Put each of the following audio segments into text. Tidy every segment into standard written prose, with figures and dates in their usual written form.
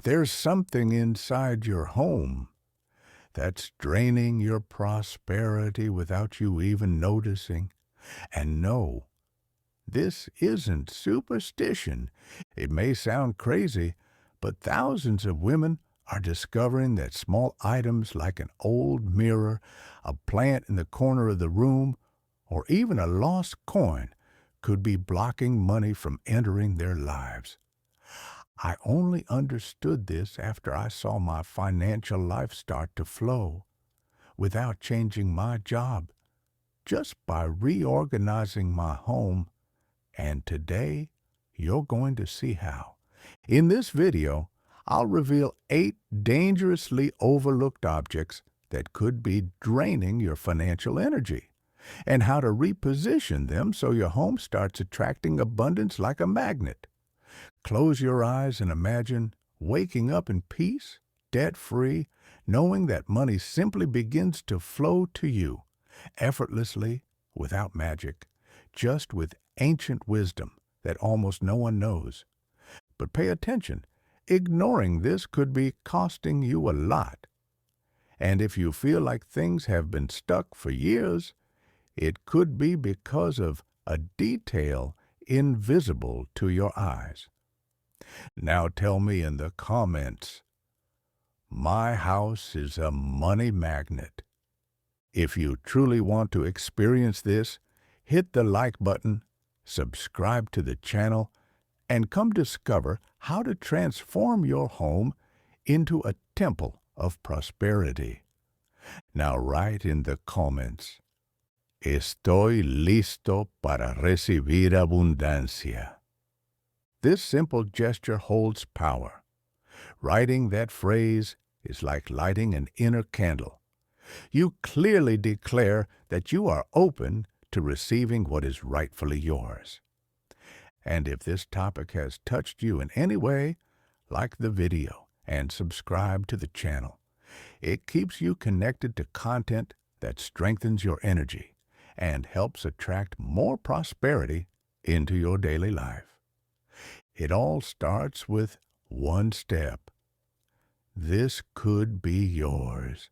There's something inside your home that's draining your prosperity without you even noticing. And no, this isn't superstition. It may sound crazy, but thousands of women are discovering that small items like an old mirror, a plant in the corner of the room, or even a lost coin could be blocking money from entering their lives. I only understood this after I saw my financial life start to flow without changing my job, just by reorganizing my home. And today, you're going to see how. In this video, I'll reveal 8 dangerously overlooked objects that could be draining your financial energy, and how to reposition them so your home starts attracting abundance like a magnet. Close your eyes and imagine waking up in peace, debt-free, knowing that money simply begins to flow to you, effortlessly, without magic, just with ancient wisdom that almost no one knows. But pay attention. Ignoring this could be costing you a lot. And if you feel like things have been stuck for years, it could be because of a detail invisible to your eyes. Now tell me in the comments, my house is a money magnet. If you truly want to experience this, hit the like button, subscribe to the channel, and come discover how to transform your home into a temple of prosperity. Now write in the comments, Estoy listo para recibir abundancia. This simple gesture holds power. Writing that phrase is like lighting an inner candle. You clearly declare that you are open to receiving what is rightfully yours. And if this topic has touched you in any way, like the video and subscribe to the channel. It keeps you connected to content that strengthens your energy and helps attract more prosperity into your daily life. It all starts with one step. This could be yours.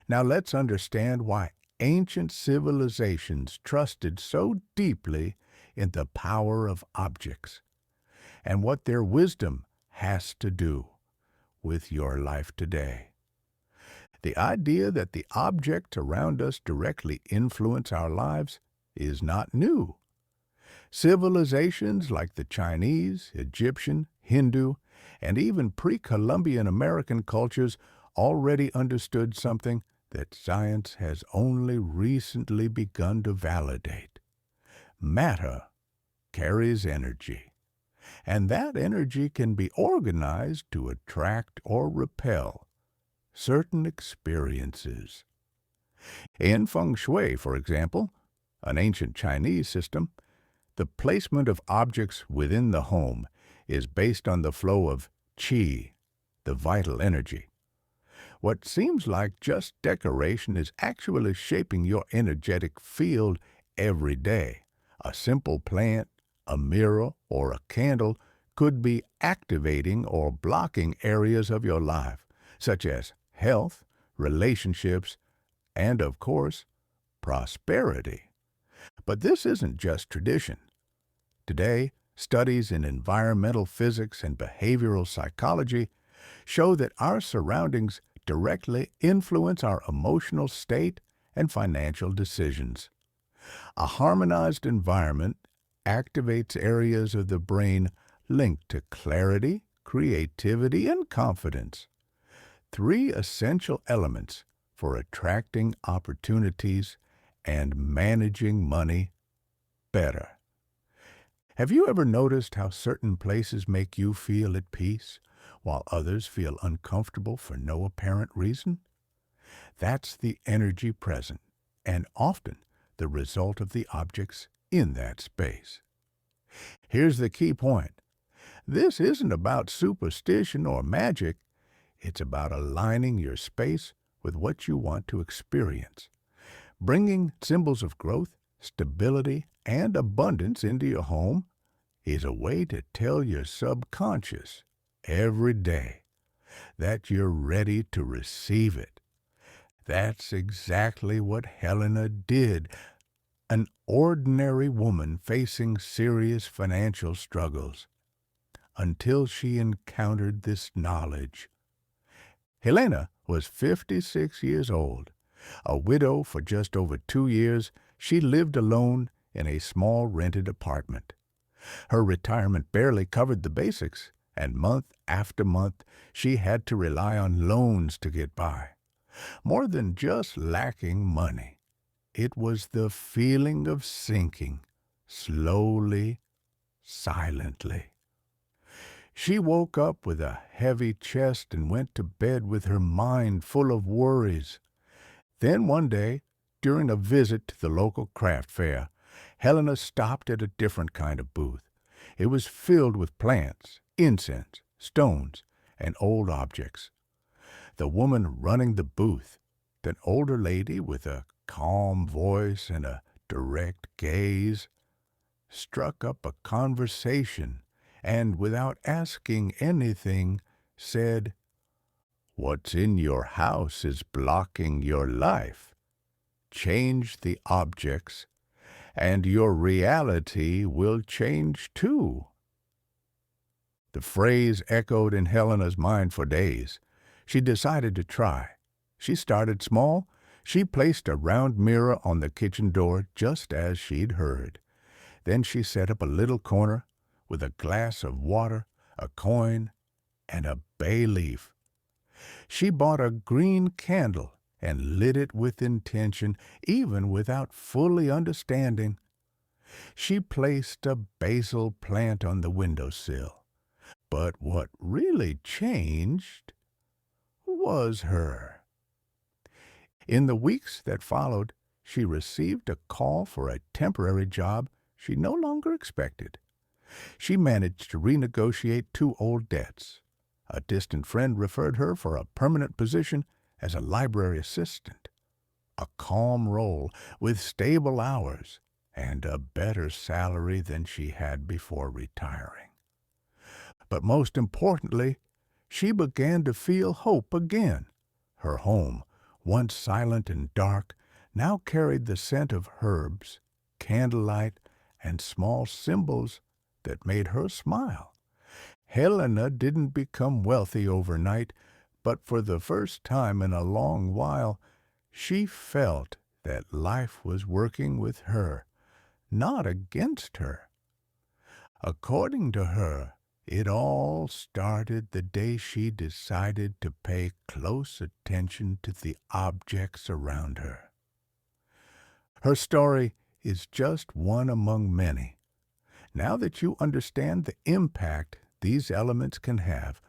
Now let's understand why ancient civilizations trusted so deeply in the power of objects, and what their wisdom has to do with your life today. The idea that the objects around us directly influence our lives is not new. Civilizations like the Chinese, Egyptian, Hindu, and even pre-Columbian American cultures already understood something that science has only recently begun to validate. Matter carries energy, and that energy can be organized to attract or repel certain experiences. In Feng Shui, for example, an ancient Chinese system, the placement of objects within the home is based on the flow of qi, the vital energy. What seems like just decoration is actually shaping your energetic field every day. A simple plant, a mirror, or a candle could be activating or blocking areas of your life, such as health, relationships, and, of course, prosperity. But this isn't just tradition. Today, studies in environmental physics and behavioral psychology show that our surroundings directly influence our emotional state and financial decisions. A harmonized environment activates areas of the brain linked to clarity, creativity, and confidence. 3 essential elements for attracting opportunities and managing money better. Have you ever noticed how certain places make you feel at peace, while others feel uncomfortable for no apparent reason? That's the energy present, and often the result of the objects in that space. Here's the key point. This isn't about superstition or magic. It's about aligning your space with what you want to experience. Bringing symbols of growth, stability, and abundance into your home is a way to tell your subconscious, every day, that you're ready to receive it. That's exactly what Helena did, an ordinary woman facing serious financial struggles, until she encountered this knowledge. Helena was 56 years old. A widow for just over 2 years, she lived alone in a small rented apartment. Her retirement barely covered the basics, and month after month she had to rely on loans to get by. More than just lacking money, it was the feeling of sinking, slowly, silently. She woke up with a heavy chest and went to bed with her mind full of worries. Then one day, during a visit to the local craft fair, Helena stopped at a different kind of booth. It was filled with plants, incense, stones, and old objects. The woman running the booth, an older lady with a calm voice and a direct gaze, struck up a conversation and, without asking anything, said, "What's in your house is blocking your life. Change the objects, and your reality will change too." The phrase echoed in Helena's mind for days. She decided to try. She started small. She placed a round mirror on the kitchen door just as she'd heard. Then she set up a little corner with a glass of water, a coin, and a bay leaf. She bought a green candle and lit it with intention, even without fully understanding. She placed a basil plant on the windowsill. But what really changed was her. In the weeks that followed, she received a call for a temporary job she no longer expected. She managed to renegotiate 2 old debts. A distant friend referred her for a permanent position as a library assistant. A calm role with stable hours and a better salary than she had before retiring. But most importantly, she began to feel hope again. Her home, once silent and dark, now carried the scent of herbs, candlelight, and small symbols that made her smile. Helena didn't become wealthy overnight, but for the first time in a long while, she felt that life was working with her, not against her. According to her, it all started the day she decided to pay close attention to the objects around her. Her story is just one among many. Now that you understand the impact these elements can have,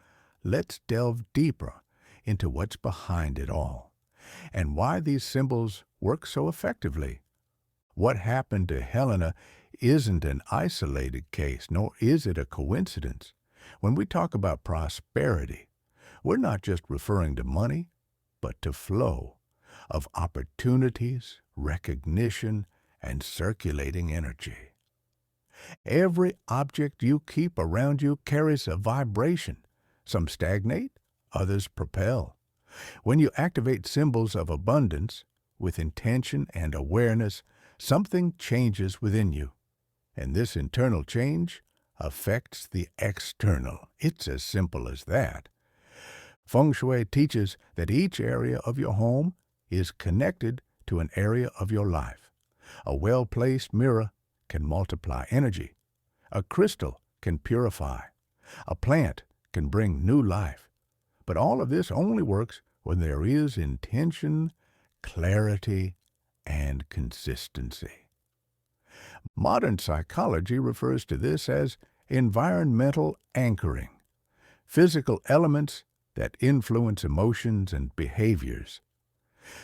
let's delve deeper into what's behind it all and why these symbols work so effectively. What happened to Helena isn't an isolated case, nor is it a coincidence. When we talk about prosperity, we're not just referring to money, but to flow of opportunities, recognition, and circulating energy. Every object you keep around you carries a vibration. Some stagnate, others propel. When you activate symbols of abundance with intention and awareness, something changes within you. And this internal change affects the external. It's as simple as that. Feng Shui teaches that each area of your home is connected to an area of your life. A well-placed mirror can multiply energy. A crystal can purify. A plant can bring new life. But all of this only works when there is intention, clarity, and consistency. Modern psychology refers to this as environmental anchoring, physical elements that influence emotions and behaviors.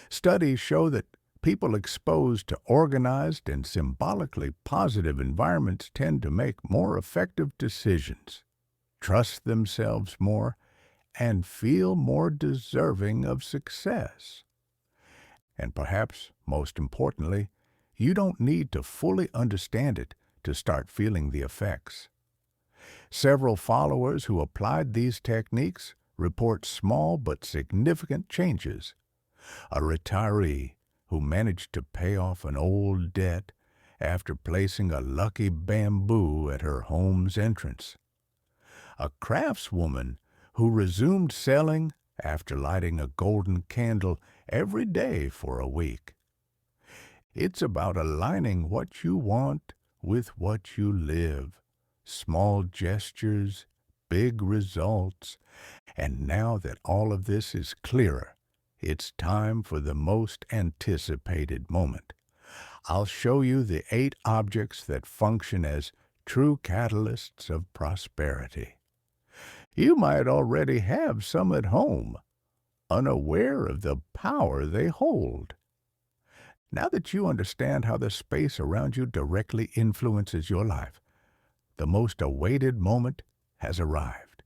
Studies show that people exposed to organized and symbolically positive environments tend to make more effective decisions, trust themselves more, and feel more deserving of success. And perhaps most importantly, you don't need to fully understand it to start feeling the effects. Several followers who applied these techniques report small but significant changes. A retiree who managed to pay off an old debt after placing a lucky bamboo at her home's entrance. A craftswoman who resumed selling after lighting a golden candle every day for a week. It's about aligning what you want with what you live. Small gestures, big results. And now that all of this is clearer, it's time for the most anticipated moment. I'll show you the 8 objects that function as true catalysts of prosperity. You might already have some at home, unaware of the power they hold. Now that you understand how the space around you directly influences your life, the most awaited moment has arrived.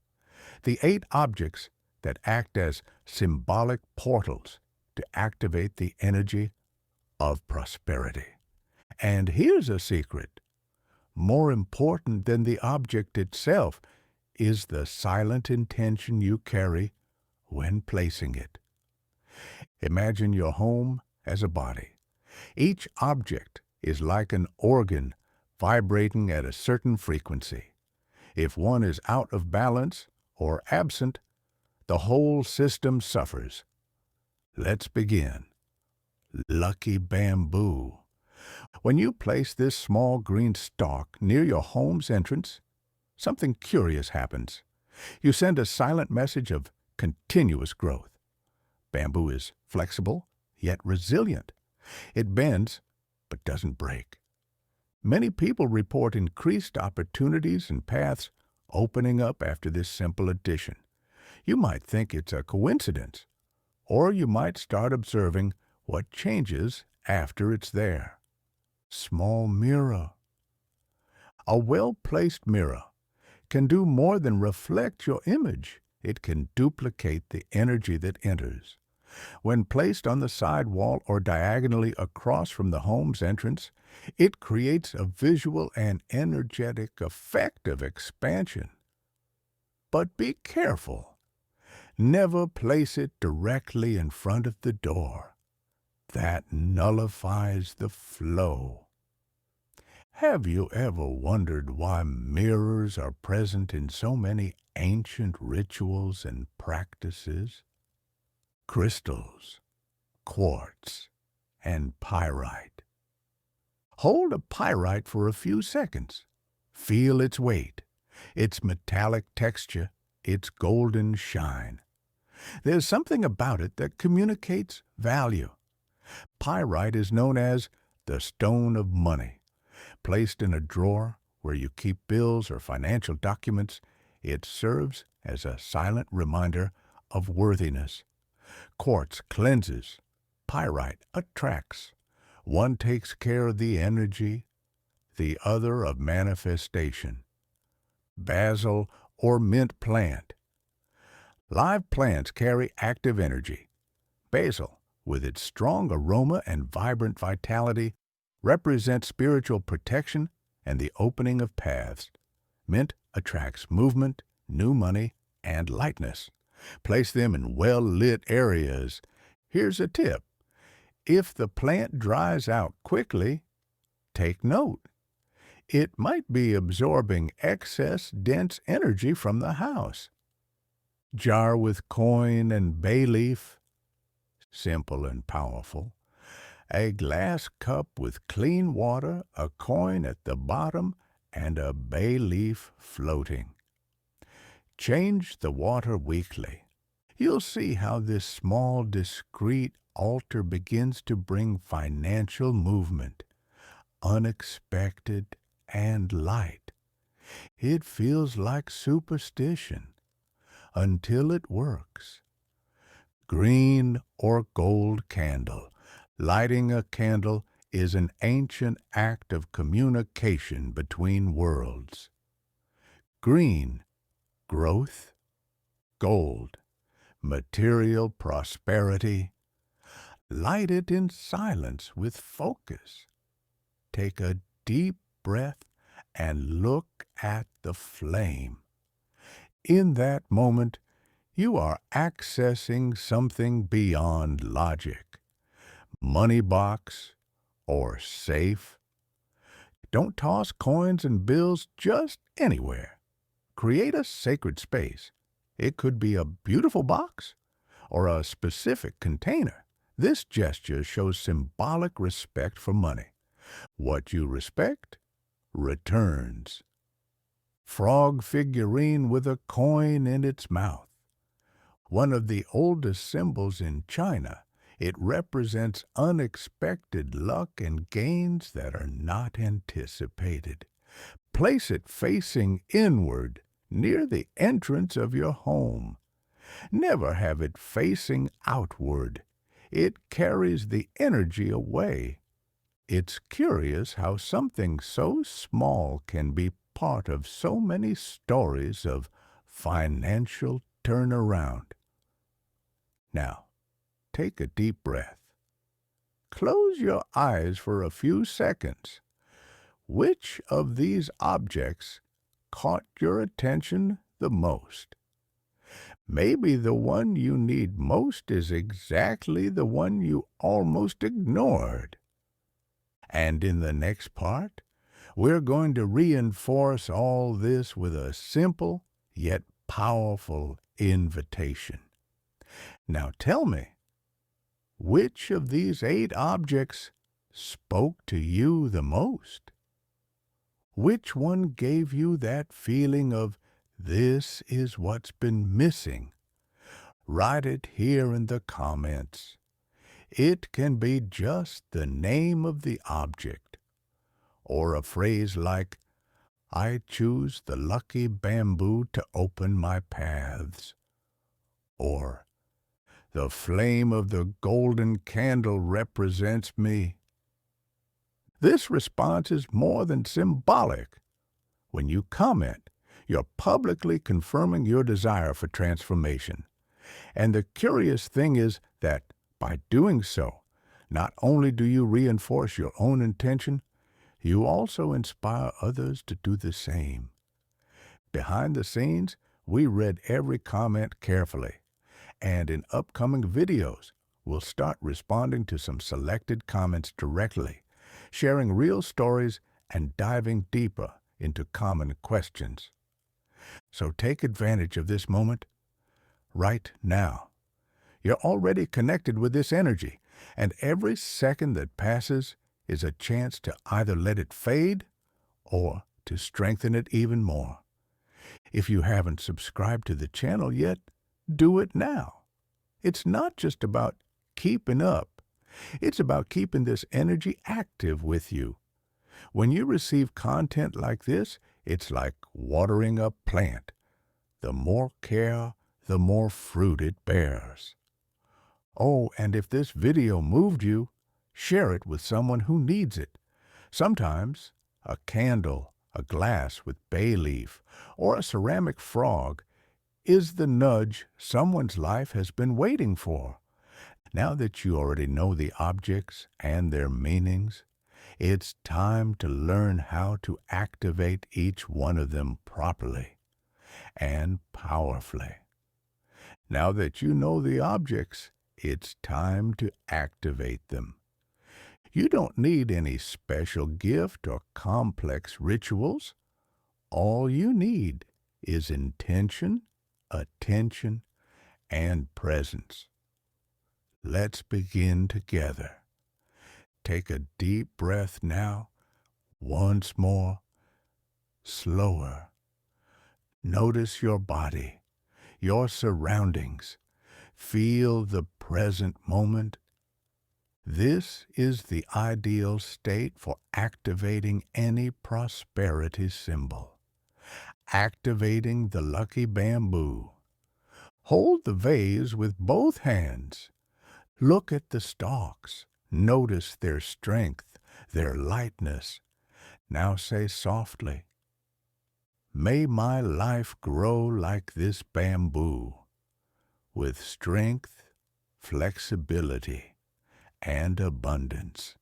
The 8 objects that act as symbolic portals to activate the energy of prosperity. And here's a secret. More important than the object itself is the silent intention you carry when placing it. Imagine your home as a body. Each object is like an organ vibrating at a certain frequency. If one is out of balance or absent, the whole system suffers. Let's begin. Lucky bamboo. When you place this small green stalk near your home's entrance, something curious happens. You send a silent message of continuous growth. Bamboo is flexible, yet resilient. It bends, but doesn't break. Many people report increased opportunities and paths opening up after this simple addition. You might think it's a coincidence, or you might start observing what changes after it's there. Small mirror. A well-placed mirror can do more than reflect your image. It can duplicate the energy that enters. When placed on the side wall or diagonally across from the home's entrance, it creates a visual and energetic effect of expansion. But be careful. Never place it directly in front of the door. That nullifies the flow. Have you ever wondered why mirrors are present in so many ancient rituals and practices? Crystals, quartz, and pyrite. Hold a pyrite for a few seconds. Feel its weight, its metallic texture, its golden shine. There's something about it that communicates value. Pyrite is known as the stone of money. Placed in a drawer where you keep bills or financial documents, it serves as a silent reminder of worthiness. Quartz cleanses. Pyrite attracts. One takes care of the energy, the other of manifestation. Basil or mint plant. Live plants carry active energy. Basil, with its strong aroma and vibrant vitality, represents spiritual protection and the opening of paths. Mint attracts movement, new money, and lightness. Place them in well-lit areas. Here's a tip. If the plant dries out quickly, take note. It might be absorbing excess dense energy from the house. Jar with coin and bay leaf. Simple and powerful. A glass cup with clean water, a coin at the bottom, and a bay leaf floating. Change the water weekly. You'll see how this small, discreet altar begins to bring financial movement, unexpected and light. It feels like superstition until it works. Green or gold candle. Lighting a candle is an ancient act of communication between worlds. Green, growth. Gold, material prosperity. Light it in silence with focus. Take a deep breath and look at the flame. In that moment, you are accessing something beyond logic. Money box or safe. Don't toss coins and bills just anywhere. Create a sacred space. It could be a beautiful box or a specific container. This gesture shows symbolic respect for money. What you respect returns. Frog figurine with a coin in its mouth. One of the oldest symbols in China, it represents unexpected luck and gains that are not anticipated. Place it facing inward, near the entrance of your home. Never have it facing outward. It carries the energy away. It's curious how something so small can be part of so many stories of financial turnaround. Now, take a deep breath. Close your eyes for a few seconds. Which of these objects caught your attention the most? Maybe the one you need most is exactly the one you almost ignored. And in the next part, we're going to reinforce all this with a simple yet powerful invitation. Now tell me, which of these 8 objects spoke to you the most? Which one gave you that feeling of, this is what's been missing? Write it here in the comments. It can be just the name of the object, or a phrase like, I choose the lucky bamboo to open my paths, or the flame of the golden candle represents me. This response is more than symbolic. When you comment, you're publicly confirming your desire for transformation. And the curious thing is that by doing so, not only do you reinforce your own intention, you also inspire others to do the same. Behind the scenes, we read every comment carefully, and in upcoming videos, we'll start responding to some selected comments directly, sharing real stories and diving deeper into common questions. So take advantage of this moment right now. You're already connected with this energy, and every second that passes is a chance to either let it fade or to strengthen it even more. If you haven't subscribed to the channel yet, do it now. It's not just about keeping up. It's about keeping this energy active with you. When you receive content like this, it's like watering a plant. The more care, the more fruit it bears. Oh, and if this video moved you, share it with someone who needs it. Sometimes a candle, a glass with bay leaf, or a ceramic frog is the nudge someone's life has been waiting for. Now that you already know the objects and their meanings, it's time to learn how to activate each one of them properly and powerfully. Now that you know the objects, it's time to activate them. You don't need any special gift or complex rituals. All you need is intention, attention, and presence. Let's begin together. Take a deep breath now, once more, slower. Notice your body, your surroundings. Feel the present moment. This is the ideal state for activating any prosperity symbol. Activating the lucky bamboo. Hold the vase with both hands. Look at the stalks. Notice their strength, their lightness. Now say softly, may my life grow like this bamboo, with strength, flexibility, and abundance.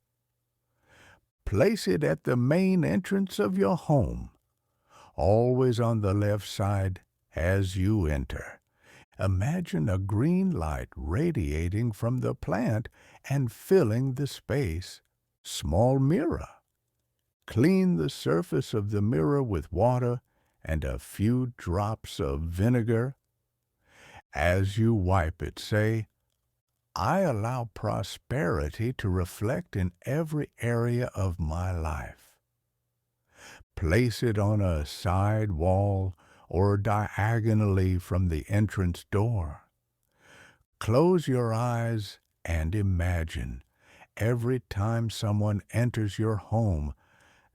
Place it at the main entrance of your home, always on the left side as you enter. Imagine a green light radiating from the plant and filling the space. Small mirror. Clean the surface of the mirror with water and a few drops of vinegar. As you wipe it, say, I allow prosperity to reflect in every area of my life. Place it on a side wall or diagonally from the entrance door. Close your eyes and imagine every time someone enters your home,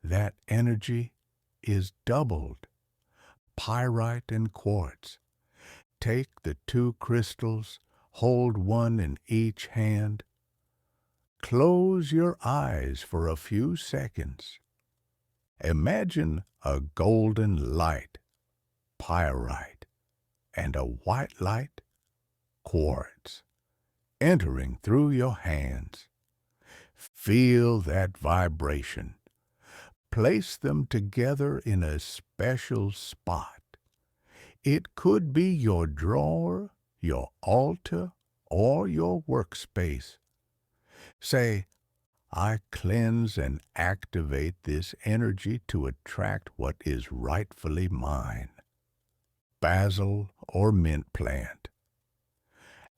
that energy is doubled. Pyrite and quartz. Take the two crystals, hold one in each hand. Close your eyes for a few seconds. Imagine a golden light, pyrite, and a white light, quartz, entering through your hands. Feel that vibration. Place them together in a special spot. It could be your drawer, your altar, or your workspace. Say, I cleanse and activate this energy to attract what is rightfully mine. Basil or mint plant.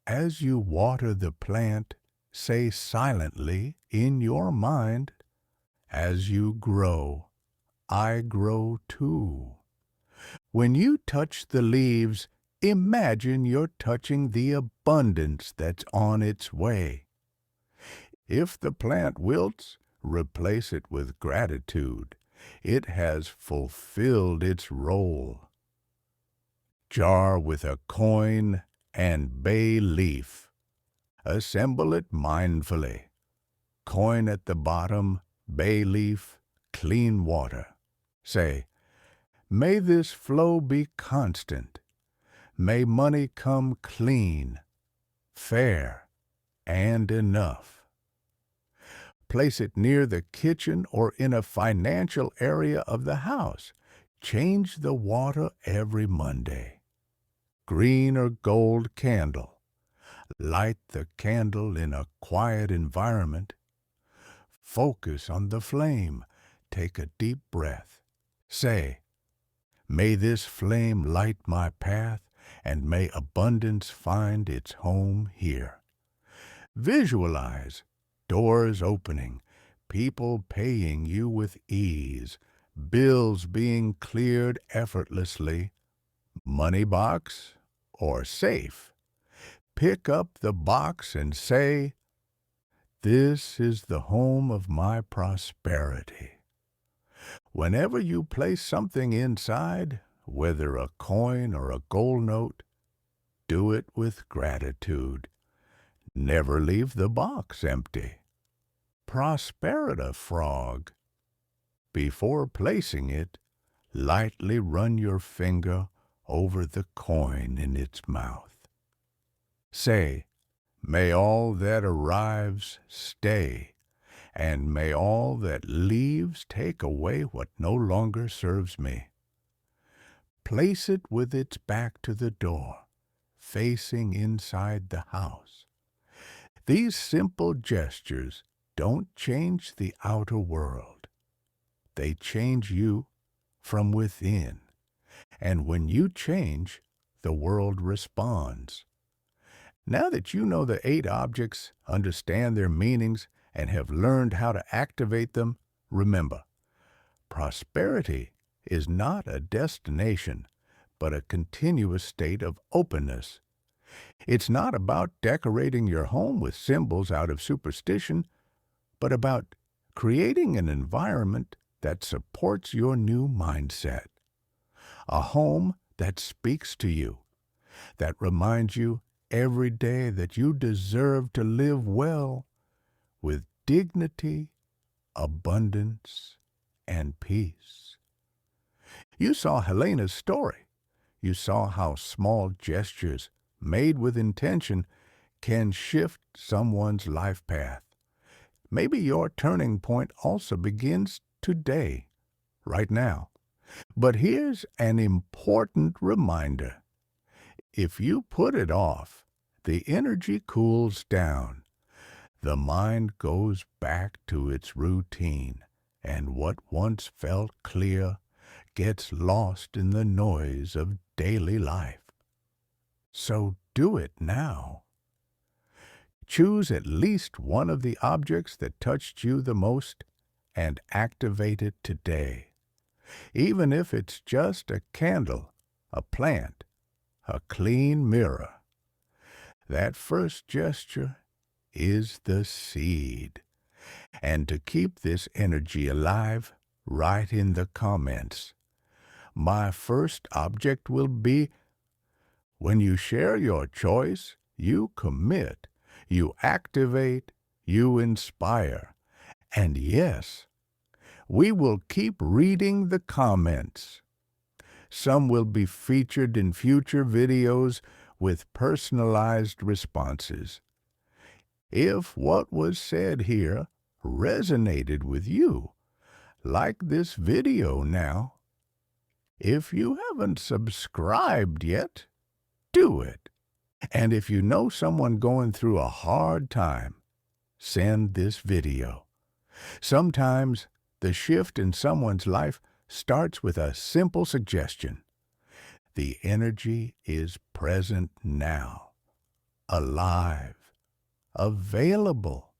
As you water the plant, say silently in your mind, as you grow, I grow too. When you touch the leaves, imagine you're touching the abundance that's on its way. If the plant wilts, replace it with gratitude. It has fulfilled its role. Jar with a coin and bay leaf. Assemble it mindfully. Coin at the bottom, bay leaf, clean water. Say, may this flow be constant. May money come clean, fair, and enough. Place it near the kitchen or in a financial area of the house. Change the water every Monday. Green or gold candle. Light the candle in a quiet environment. Focus on the flame. Take a deep breath. Say, may this flame light my path, and may abundance find its home here. Visualize doors opening, people paying you with ease, bills being cleared effortlessly, money box or safe. Pick up the box and say, this is the home of my prosperity. Whenever you place something inside, whether a coin or a gold note, do it with gratitude. Never leave the box empty. Prosperity frog. Before placing it, lightly run your finger over the coin in its mouth. Say, may all that arrives stay, and may all that leaves take away what no longer serves me. Place it with its back to the door, facing inside the house. These simple gestures don't change the outer world. They change you from within. And when you change, the world responds. Now that you know the 8 objects, understand their meanings, and have learned how to activate them, remember, prosperity is not a destination, but a continuous state of openness. It's not about decorating your home with symbols out of superstition, but about creating an environment that supports your new mindset. A home that speaks to you, that reminds you every day that you deserve to live well with dignity, abundance, and peace. You saw Helena's story. You saw how small gestures made with intention can shift someone's life path. Maybe your turning point also begins today, right now. But here's an important reminder. If you put it off, the energy cools down. The mind goes back to its routine, and what once felt clear gets lost in the noise of daily life. So do it now. Choose at least one of the objects that touched you the most and activate it today. Even if it's just a candle, a plant, a clean mirror. That first gesture is the seed. And to keep this energy alive, write in the comments. My first object will be. When you share your choice, you commit, you activate, you inspire. And yes, we will keep reading the comments. Some will be featured in future videos with personalized responses. If what was said here resonated with you, like this video now. If you haven't subscribed yet, do it. And if you know someone going through a hard time, send this video. Sometimes the shift in someone's life starts with a simple suggestion. The energy is present now, alive, available.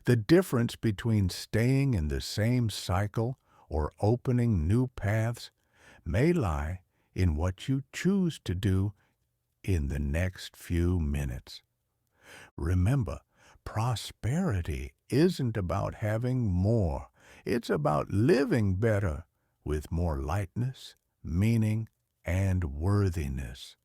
The difference between staying in the same cycle or opening new paths may lie in what you choose to do in the next few minutes. Remember, prosperity isn't about having more. It's about living better with more lightness, meaning, and worthiness.